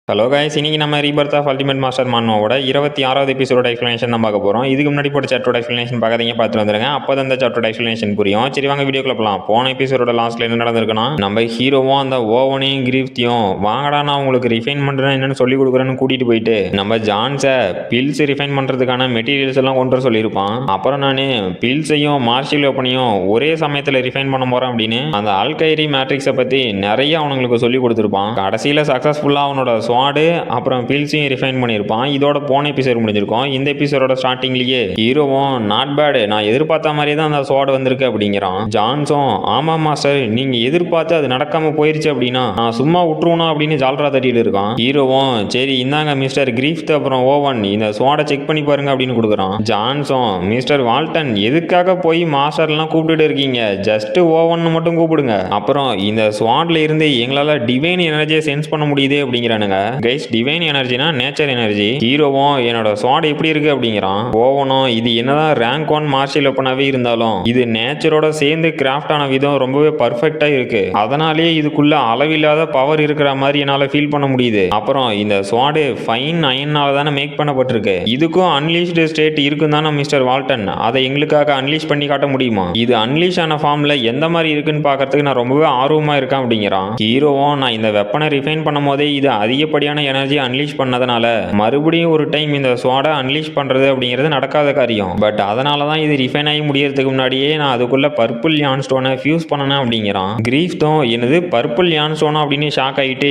Hello guys, இன்னைக்கு நம்ம Rebirth of ultimate master மானோட 26வது எபிசோட எக்ஸ்பிளனேஷன் தான் பார்க்க போகிறோம். இதுக்கு முன்னாடி போட்ட சாப்டரோட எக்ஸ்பிளனேஷன் பார்க்காதீங்க, பார்த்துட்டு வந்துருங்க. அப்போ தான் இந்த சாப்டரோட எக்ஸ்பிளனேஷன் புரியும். சரி வாங்க வீடியோக்குள்ள போகலாம். போன எபிசோட லாஸ்ட்ல என்ன நடந்திருக்குன்னா, நம்ம ஹீரோவும் அந்த ஓவனையும் கிரீஃப்தியும் வாங்கடா நான் உங்களுக்கு ரிஃபைன் பண்ணுறேன் என்னன்னு சொல்லி கொடுக்குறேன்னு கூட்டிகிட்டு போயிட்டு நம்ம ஜான்ஸை பில்ஸ் ரிஃபைன் பண்ணுறதுக்கான மெட்டீரியல்ஸ் எல்லாம் கொண்டு வர சொல்லியிருப்பான். அப்புறம் நான் பில்ஸையும் மார்ஷியல் ஓப்பனையும் ஒரே சமயத்தில் ரிஃபைன் பண்ண போகிறேன் அப்படின்னு அந்த ஆல்கைரி மேட்ரிக்ஸை பற்றி நிறைய அவனுங்களுக்கு சொல்லி கொடுத்துருப்பான். கடைசியில் சக்ஸஸ்ஃபுல்லாக அவனோட ஸ்வாடு அப்புறம் பில்ஸையும் ரிஃபைன் பண்ணியிருப்பான். இதோட போன எபிசோட் முடிஞ்சிருக்கும். இந்த எபிசோட ஸ்டார்டிங்லேயே ஹீரோவும் நாட் பேடு, நான் எதிர்பார்த்த மாதிரியே தான் அந்த ஸ்வாடு வந்திருக்கு அப்படிங்கிறான். ஜான்ஸும் ஆமா மாஸ்டர், நீங்க எதிர்பார்த்து அது நடக்காம போயிருச்சு அப்படின்னா நான் சும்மா விட்டுருவனா அப்படின்னு ஜால்ரா தட்டிட்டு இருக்கான். ஹீரோவும் சரி இந்தாங்க மிஸ்டர் கிரீஃப்த் அப்புறம் ஓவன், இந்த ஸ்வாடை செக் பண்ணி பாருங்க அப்படின்னு கொடுக்குறான். ஜான்ஸும் மிஸ்டர் வால்டன் எதுக்காக போய் மாஸ்டர்லாம் கூப்பிட்டுட்டு இருக்கீங்க, ஜஸ்ட் ஓவன் மட்டும் கூப்பிடுங்க. அப்புறம் இந்த ஸ்வாட்ல இருந்து எங்களால டிவைன் எனர்ஜியை சென்ஸ் பண்ண முடியுது அப்படிங்கிறானுங்க. கைஸ், டிவைன் எனர்ஜினா நேச்சர் எனர்ஜி. ஹீரோவும் என்னோட ஸ்வாட் எப்படி இருக்கு அப்படிங்கிறான். ஓவனும் இது என்னதான் ரேங்க் 1 மார்ஷியல் வெப்பனாவே இருந்தாலும் இது நேச்சரோட சேர்ந்து கிராஃப்ட் ஆன விதம் ரொம்பவே பர்ஃபெக்டா இருக்கு, அதனாலேயே இதுக்குள்ள அளவில்லாத பவர் இருக்கிற மாதிரி என்னால ஃபீல் பண்ண முடியுது. அப்புறம் இந்த ஸ்வாடு ஃபைன் அயன்னால தானே மேக் பண்ணப்பட்டிருக்கு, இதுக்கும் அன்லீஷ்டு ஸ்டேட் இருக்கும் தானே மிஸ்டர் வால்டன், அதை எங்களுக்காக அன்லீஷ் பண்ணி காட்ட முடியுமா? இது அன்லீஷ் ஆன ஃபார்ம்ல எந்த மாதிரி இருக்குன்னு பார்க்கறதுக்கு நான் ரொம்பவே ஆர்வமா இருக்கேன் அப்படிங்கிறான். ஹீரோவும் நான் இந்த வெப்பனை ரிஃபைன் பண்ணும் போதே இது அதிகப்படியான எனர்ஜி அன்லீஷ் பண்ணதுனால மறுபடியும் ஒரு டைம் இந்த ஸ்வாடை அன்லீஷ் பண்றது அப்படிங்கிறது நடக்காத காரியம். பட் அதனால தான் இது ரிஃபைன் ஆகி முடியறதுக்கு முன்னாடியே நான் அதுக்குள்ள பர்பிள் யான் ஸ்டோனை ஃபியூஸ் பண்ணனேன் அப்படிங்கிறான். கிரீஃப்தும் என்னது பர்பிள் யான் ஸ்டோனா அப்படின்னு ஷாக் ஆகிட்டு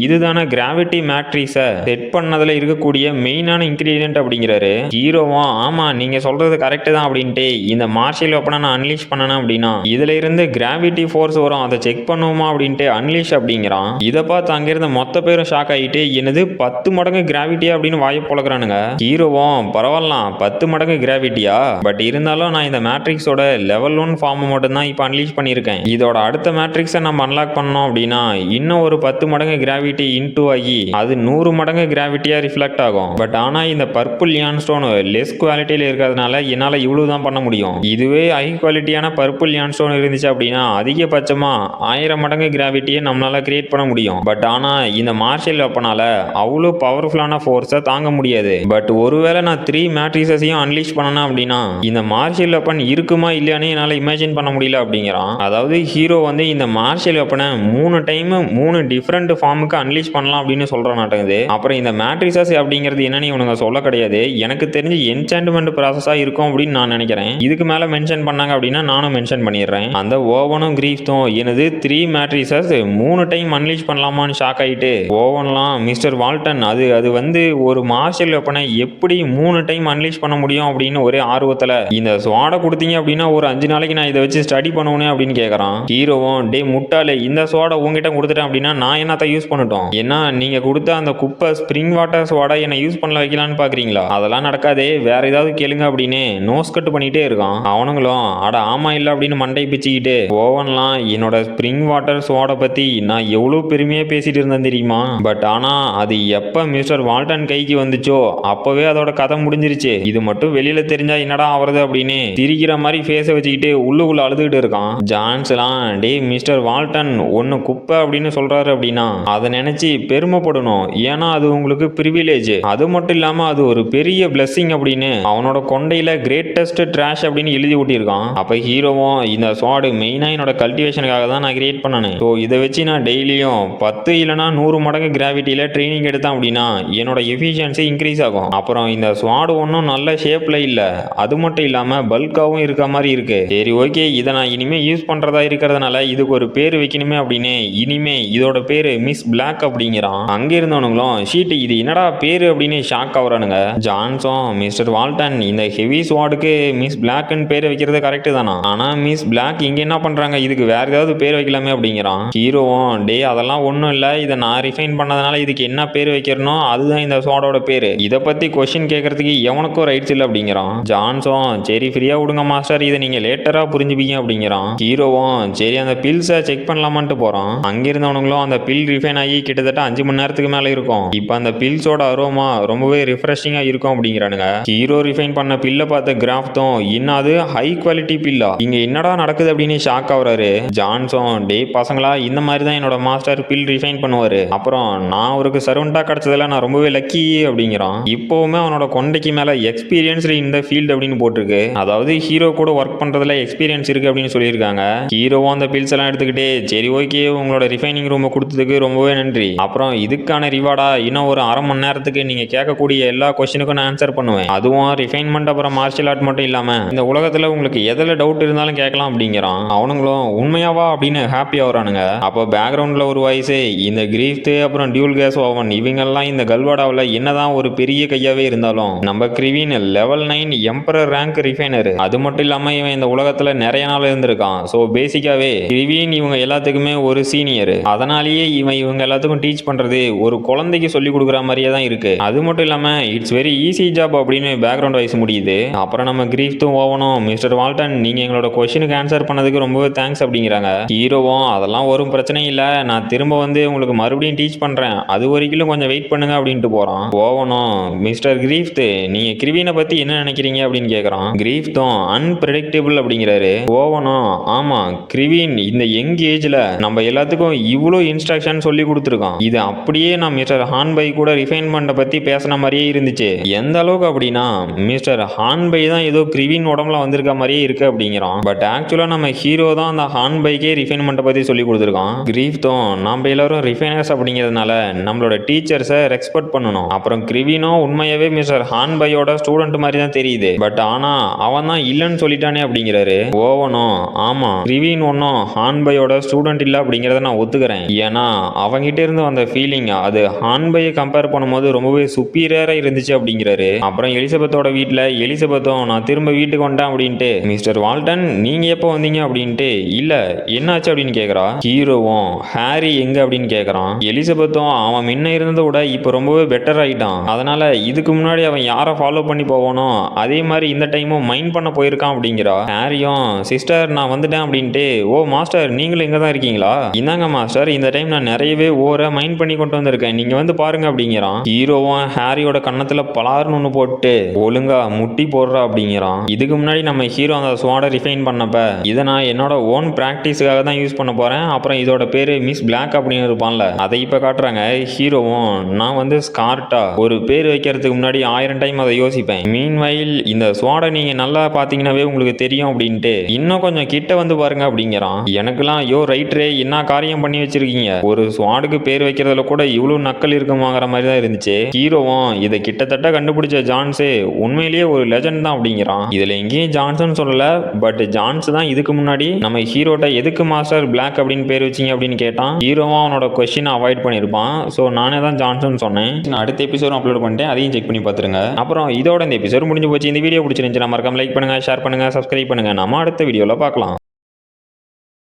இதுதானே கிராவிட்டி மேட்ரிக்ஸை செட் பண்ணதுல இருக்கக்கூடிய மெயினான இன்கிரீடியன்ட் அப்படிங்கிறாரு. ஹீரோவும் ஆமா நீங்க சொல்றது கரெக்ட் தான் அப்படின்ட்டு இந்த மார்ஷியல் வெப்பனை நான் அன்லீஷ் பண்ணனேன் அப்படின்னா இதுல இருந்து கிராவிட்டி ஃபோர்ஸ் வரும், அதை செக் பண்ணுவோமா அப்படின்ட்டு அன்லீஷ் அப்படிங்கிறான். இதை பார்த்து அங்கிருந்த மொத்த பேரும் ஷாக் ஆகிட்டு என்னது 10 மடங்கு கிராவிட்டியா அப்படின்னு வாயை பொழக்கிறானுங்க. ஹீரோவும் பரவாயில்லாம் 10 மடங்கு கிராவிட்டியா, பட் இருந்தாலும் நான் இந்த மேட்ரிக்ஸோட லெவல் 1 ஃபார்ம் மட்டும் தான் இப்போ அன்லீஷ் பண்ணியிருக்கேன். இதோட அடுத்த மேட்ரிக்ஸை நம்ம அன்லாக் பண்ணோம் அப்படின்னா இன்னும் ஒரு 10 மடங்கு கிராவிட்டி இன்டூ ஆகி அது 100 மடங்கு கிராவிட்டியா ரிஃப்ளெக்ட் ஆகும். பட் ஆனா இந்த பர்பிள் யான் ஸ்டோன் லெஸ் குவாலிட்டியில இருக்கிறதுனால என்னால இவ்வளவு தான் பண்ண முடியும். இதுவே ஹை குவாலிட்டியான பர்பிள் யான் ஸ்டோன் இருந்துச்சு அப்படின்னா அதிகபட்சமா 1000 மடங்கு கிராவிட்டியை நம்மளால கிரியேட் பண்ண முடியும். பட் ஆனா இந்த மார்ஷியல் வெப்பனால அவ்வளோ பவர்ஃபுல்லான ஃபோர்ஸை தாங்க முடியாது. பட் ஒருவேளை நான் 3 மேட்ரிக்ஸையும் அன்லீஷ் பண்ணணும் அப்படின்னா இந்த மார்ஷியல் வெப்பன் இருக்குமா இல்லையானே என்னால் இமேஜின் பண்ண முடியல அப்படிங்கிறான். அதாவது ஹீரோ வந்து இந்த மார்ஷியல் வெப்பனை 3 டைம் 3 டிஃப்ரெண்ட் ஃபார்முக்கு அன்லீஷ் பண்ணலாம் அப்படின்னு சொல்றான் நாட்டுது. அப்புறம் இந்த மேட்ரிக்ஸஸ் அப்படிங்கிறது என்னன்னு இவனுங்க சொல்ல கிடையாது. எனக்கு தெரிஞ்சு என்சான்ட்மெண்ட் ப்ராசஸா இருக்கும் அப்படின்னு நான் நினைக்கிறேன். இதுக்கு மேல மென்ஷன் பண்ணாங்க அப்படின்னா நானும் மென்ஷன் பண்ணிடுறேன். அந்த ஓவனும் கிரீஃப்தும் எனது 3 மேட்ரிக்ஸஸ் 3 டைம் அன்லீஷ் பண்ணலாமான்னு ஷாக் ஆயிட்டு ஓவன்லாம் மிஸ்டர் வால்டன் அது வந்து ஒரு மார்ஷியல் வெப்பனை எப்படி 3 டைம் அன்லீஷ் பண்ண முடியும் அப்படின்னு ஒரே ஆர்வத்தில் இந்த ஸ்வாடை கொடுத்தீங்க அப்படின்னா ஒரு 5 நாளைக்கு நான் இதை வச்சு ஸ்டடி பண்ணுவேனே அப்படின்னு கேட்குறான். ஹீரோவும் டே முட்டாளே, இந்த ஸ்வாடை உங்ககிட்ட கொடுத்துட்டேன் அப்படின்னா நான் என்னத்தை யூஸ் பண்ணட்டும், ஏன்னா நீங்க கொடுத்த அந்த குப்பை ஸ்ப்ரிங் வாட்டர் ஸ்வாடை என்னை யூஸ் பண்ணல வைக்கலான்னு பாக்குறீங்களா, அதெல்லாம் நடக்காதே, வேற ஏதாவது கேளுங்க அப்படின்னு நோஸ் கட் பண்ணிட்டே இருக்கான். அவனுங்களும் அட ஆமா இல்லை அப்படின்னு மண்டை பிச்சுக்கிட்டு ஓவன்லாம் என்னோட ஸ்ப்ரிங் வாட்டர் ஸ்வாடை பத்தி நான் எவ்வளவு பெருமையா பேசிட்டு இருந்தேன் தெரியுமா, பட் ஆனா அது எப்ப மிஸ்டர் வால்டன் கைக்கு வந்துச்சோ அப்பவே அதோட கதை முடிஞ்சிருச்சு, இது மட்டும் வெளியில தெரிஞ்சா என்னடா ஆவறது அப்படின்னு திரிக்கிற மாதிரி ஃபேஸை வச்சுக்கிட்டு உள்ளுக்குள்ள அழுதுகிட்டு இருக்கான். ஜான்ஸ்லாம் டே மிஸ்டர் வால்டன் ஒன்னு குப்பை அப்படின்னு சொல்றாரு அப்படின்னா அதை நினைச்சு பெருமைப்படணும், ஏன்னா அது உங்களுக்கு பிரிவிலேஜ், அது மட்டும் இல்லாம அது ஒரு பெரிய பிளெஸிங் அப்படின்னு அவனோட கொண்டையில கிரேட்டஸ்ட் ட்ராஷ் அப்படின்னு எழுதி ஊட்டியிருக்கான். அப்ப ஹீரோவும் இந்த ஸ்வாடு மெயினா என்னோட கல்டிவேஷனுக்காக தான் நான் கிரியேட் பண்ணேன், ஸோ இதை வச்சு நான் டெய்லியும் 10 இல்லைனா 100 மடங்கு கிராவிட்டியில ட்ரைனிங் எடுத்தேன் அப்படின்னா என்னோட எஃபிஷியன்சி இன்க்ரீஸ் ஆகும். அப்புறம் இந்த ஸ்வாடு ஒன்றும் நல்ல ஷேப்ல இல்ல, அது மட்டும் இல்லாம பல்காவும் இருக்க மாதிரி இருக்கு. சரி ஓகே, இதை நான் இனிமே யூஸ் பண்றதா இருக்கிறதுனால இதுக்கு ஒரு பேர் வைக்கணுமே அப்படின்னு இனிமே இதோட பேரு மிஸ் பிளாக் அப்படிங்கிறான். அங்க இருந்தவனுங்களும் ஷீட் இது என்னடா பேரு அப்படின்னு ஷாக் ஆகுறானுங்க. ஜான்ஸும் மிஸ்டர் வால்டன் இந்த ஹெவி ஸ்வாடுக்கு மிஸ் பிளாக்னு பேர் வைக்கிறது கரெக்ட் தானா, ஆனா மிஸ் பிளாக் இங்க என்ன பண்றாங்க, இதுக்கு வேற ஏதாவது பேர் வைக்கலாமே அப்படிங்கிறான். ஹீரோவும் டே அதெல்லாம் ஒன்றும் இல்லை, இதை நான் ரிஃபைன் பண்ணதுனால இதுக்கு என்ன பேர் வைக்கிறனோ அதுதான் இந்த ஸ்வாடோட பேரு, இதை பத்தி கொஸ்டின் கேட்கறதுக்கு எவனுக்கும் ரைட்ஸ் இல்லை அப்படிங்கிறான். ஜான்ஸும் சரி ஃப்ரீயா விடுங்க மாஸ்டர், இதை நீங்க லேட்டரா புரிஞ்சுப்பீங்க அப்படிங்கிறான். ஹீரோவும் சரி அந்த பில்ஸை செக் பண்ணலாமான்ட்டு போறான். அங்கிருந்தவனுங்களும் அந்த பில் ரிஃபைன் ஆகி கிட்டத்தட்ட 5 மணி நேரத்துக்கு மேல இருக்கும், இப்போ அந்த பில்ஸோட அரோமா ரொம்பவே ரிஃப்ரெஷிங்கா இருக்கும் அப்படிங்கிறானுங்க. ஹீரோ ரிஃபைன் பண்ண பில்லை பார்த்த கிராஃப்தும் இன்னும் அது ஹை குவாலிட்டி பில்லா, இங்க என்னடா நடக்குது அப்படின்னு ஷாக் ஆகுறாரு. ஜான்ஸும் டே பசங்களா இந்த மாதிரி தான் என்னோட மாஸ்டர் பில் ரிஃபைன் பண்ணுவாரு, அப்புறம் நான் அவருக்கு சர்வெண்ட்டாக கிடச்சதில் நான் ரொம்பவே லக்கி அப்படிங்கிறான். இப்போவுமே அவனோட கொண்டைக்கு மேலே எக்ஸ்பீரியன்ஸ்டு இந்த ஃபீல்டு அப்படின்னு போட்டிருக்கு. அதாவது ஹீரோ கூட ஒர்க் பண்ணுறதுல எக்ஸ்பீரியன்ஸ் இருக்குது அப்படின்னு சொல்லியிருக்காங்க. ஹீரோவும் அந்த பில்ஸ் எல்லாம் எடுத்துக்கிட்டே சரி ஓகே உங்களோட ரிஃபைனிங் ரூமை கொடுத்ததுக்கு ரொம்பவே நன்றி. அப்புறம் இதுக்கான ரிவார்டா இன்னும் ஒரு அரை மணி நேரத்துக்கு நீங்கள் கேட்கக்கூடிய எல்லா கொஸ்டினுக்கும் நான் ஆன்சர் பண்ணுவேன். அதுவும் ரிஃபைன்மெண்ட் அப்புறம் மார்ஷியல் ஆர்ட் மட்டும் இல்லாமல் இந்த உலகத்தில் உங்களுக்கு எதில் டவுட் இருந்தாலும் கேட்கலாம் அப்படிங்கிறான். அவனுங்களும் உண்மையாவா அப்படின்னு ஹாப்பி ஆகுறானுங்க. அப்போ பேக்ரவுண்டில் ஒரு வாய்ஸ் இந்த கிரீஃப்ட் அப்புறம் டியூல் கேஸ் ஓவன் இவங்கெல்லாம் இந்த கல்வாடாவில் என்னதான் ஒரு பெரிய கையாவே இருந்தாலும் நம்ம கிரிவின் லெவல் 9 எம்பரர் ரேங்க் ரிஃபைனர். அது மட்டும் இல்லாமல் இவன் இந்த உலகத்தில் நிறைய நாள் இருந்திருக்கான். ஸோ பேசிக்காவே கிரிவின் இவங்க எல்லாத்துக்குமே ஒரு சீனியர். அதனாலேயே இவங்க எல்லாத்துக்கும் டீச் பண்றது ஒரு குழந்தைக்கு சொல்லி கொடுக்குற மாதிரியே தான் இருக்கு. அது மட்டும் இல்லாமல் இட்ஸ் வெரி ஈஸி ஜாப் அப்படின்னு பேக்ரவுண்ட் வாய்ஸ் முடியுது. அப்புறம் நம்ம கிரீஃப்டும் ஓவனும் மிஸ்டர் வால்டன் நீங்க எங்களோட கொஸ்டினுக்கு ஆன்சர் பண்ணதுக்கு ரொம்பவே தேங்க்ஸ் அப்படிங்கிறாங்க. ஹீரோவும் அதெல்லாம் ஒரு பிரச்சனை இல்லை, நான் திரும்ப வந்து உங்களுக்கு மறுபடியும் டீச் பண்றேன், அது வரைக்கும் கொஞ்சம் வெயிட் பண்ணுங்க அப்படின்ட்டு போறான். ஓவனும் மிஸ்டர் கிரீஃப்ட் நீங்க கிரிவினை பத்தி என்ன நினைக்கிறீங்க அப்படின்னு கேட்கறான். கிரீஃப்டும் அன்பிரடிக்டபிள் அப்படிங்கிறாரு. ஓவனும் ஆமா கிரிவின் இந்த யங் ஏஜ்ல நம்ம எல்லாத்துக்கும் இவ்வளோ இன்ஸ்ட்ரக்ஷன் சொல்லி கொடுத்துருக்கான். இது அப்படியே நான் மிஸ்டர் ஹான்பை கூட ரிஃபைன்மெண்ட்டை பத்தி பேசின மாதிரியே இருந்துச்சு. எந்த அளவுக்கு அப்படின்னா மிஸ்டர் ஹான்பை தான் ஏதோ கிரிவின் உடம்புல வந்திருக்க மாதிரியே இருக்கு அப்படிங்கிறான். பட் ஆக்சுவலா நம்ம ஹீரோ தான் அந்த ஹான்பைக்கே ரிஃபைன்மெண்ட்டை பத்தி சொல்லி கொடுத்துருக்கான். கிரீஃப்டும் நம்ம எல்லாரும் ரிஃபைனர்ஸ் அப்படிங்கிறதுனால நம்மளோட டீச்சர்ஸை ரெஸ்பெக்ட் பண்ணணும். அப்புறம் கிரிவினோ உண்மையாவே மிஸ்டர் ஹான்பையோட ஸ்டூடெண்ட் மாதிரி தான் தெரியுது. பட் ஆனா அவன் தான் இல்லைன்னு சொல்லிட்டானே அப்படிங்கிறாரு. ஓவனும் ஆமா கிரிவின் ஒன்னும் ஹான்பையோட ஸ்டூடெண்ட் இல்லை அப்படிங்கிறத நான் ஒத்துக்கிறேன். ஏன்னா அவங்கிட்ட இருந்து வந்த ஃபீலிங் அது ஹான்பையை கம்பேர் பண்ணும்போது ரொம்பவே சுப்பீரியரா இருந்துச்சு அப்படிங்கிறாரு. அப்புறம் எலிசபெத்தோட வீட்டில் எலிசபெத்தும் நான் திரும்ப வீட்டுக்கு வந்துட்டேன் அப்படின்ட்டு மிஸ்டர் வால்டன் நீங்க எப்போ வந்தீங்க அப்படின்ட்டு இல்ல என்னாச்சு அப்படின்னு கேட்கறா. ஹீரோவும் ஹாரி எங்க அப்படின்னு கேட்கறான். எலிசபெத்தும் அவன் முன்ன இருந்ததை விட இப்போ ரொம்பவே பெட்டர் ஆயிட்டான். அதனால இதுக்கு முன்னாடி அவன் யாரை ஃபாலோ பண்ணி போவானோ அதே மாதிரி இந்த டைமும் மைண்ட் பண்ண போயிருக்கான் அப்படிங்கிறா. ஹாரியும் சிஸ்டர் நான் வந்துட்டேன் அப்படின்ட்டு ஓ மாஸ்டர் நீங்களும் இங்கே தான் இருக்கீங்களா, இந்தாங்க மாஸ்டர் இந்த டைம் நான் நிறையவே ஓர மைண்ட் பண்ணி கொண்டு வந்திருக்கேன் நீங்க வந்து பாருங்க அப்படிங்கிறான். ஹீரோவும் ஹாரியோட கன்னத்துல பலார்னு ஒன்று போட்டு ஒழுங்கா முட்டி போடுறா அப்படிங்கிறான். இதுக்கு முன்னாடி நம்ம ஹீரோ அந்த ஸ்வாடை ரிஃபைன் பண்ணப்ப இதை நான் என்னோட ஓன் பிராக்டிஸுக்காக தான் யூஸ் பண்ண போறேன், அப்புறம் இதோட பேரு மிஸ் பிளாக் அப்படின்னு இருப்பான்ல அதை இப்ப காட்டுறாங்க. ஹீரோவும் நான் வந்து ஸ்கார்ட்டா ஒரு பேர் வைக்கிறதுக்கு முன்னாடி 1000 டைம் அதை யோசிப்பேன். மீன்வைல் இந்த ஸ்வாடை நீங்க நல்லா பாத்தீங்கன்னாவே உங்களுக்கு தெரியும் அப்படின்ட்டு இன்னும் கொஞ்சம் கிட்ட வந்து பாருங்க அப்படிங்கிறான். எனக்குலாம் யோ ரைட்ரே என்ன காரியம் பண்ணி வச்சிருக்கீங்க, ஒரு ஸ்வாடுக்கு பேர் வைக்கிறதுல கூட இவ்வளவு நக்கல் இருக்குமாங்கிற மாதிரி தான் இருந்துச்சு. ஹீரோவும் இதை கிட்டத்தட்ட கண்டுபிடிச்ச ஜான்ஸு உண்மையிலேயே ஒரு லெஜண்ட் தான் அப்படிங்கிறான். இதுல எங்கேயும் ஜான்சன் சொல்லல, பட் ஜான்ஸ் தான் இதுக்கு முன்னாடி நம்ம ஹீரோட்ட எதுக்கு மாஸ்டர் பிளாக் அப்படின்னு பேர் வச்சிங்க அப்படின்னு கேட்டான். ஹீரோவும் அவனோட கொஸ்டினை அவாய்ட் பண்ணியிருப்பான். ஸோ நானே தான் ஜான்சன் சொன்னேன். நான் அடுத்த எபிசோடும் அப்லோட் பண்ணிட்டேன், அதையும் செக் பண்ணி பார்த்துருங்க. அப்புறம் இதோட இந்த எபிசோட் முடிஞ்சு போச்சு. இந்த வீடியோ பிடிச்சிருந்துச்சு மறக்காம லைக் பண்ணுங்க, ஷேர் பண்ணுங்க, சப்ஸ்கிரைப் பண்ணுங்க. நம்ம அடுத்த வீடியோவில் பார்க்கலாம்.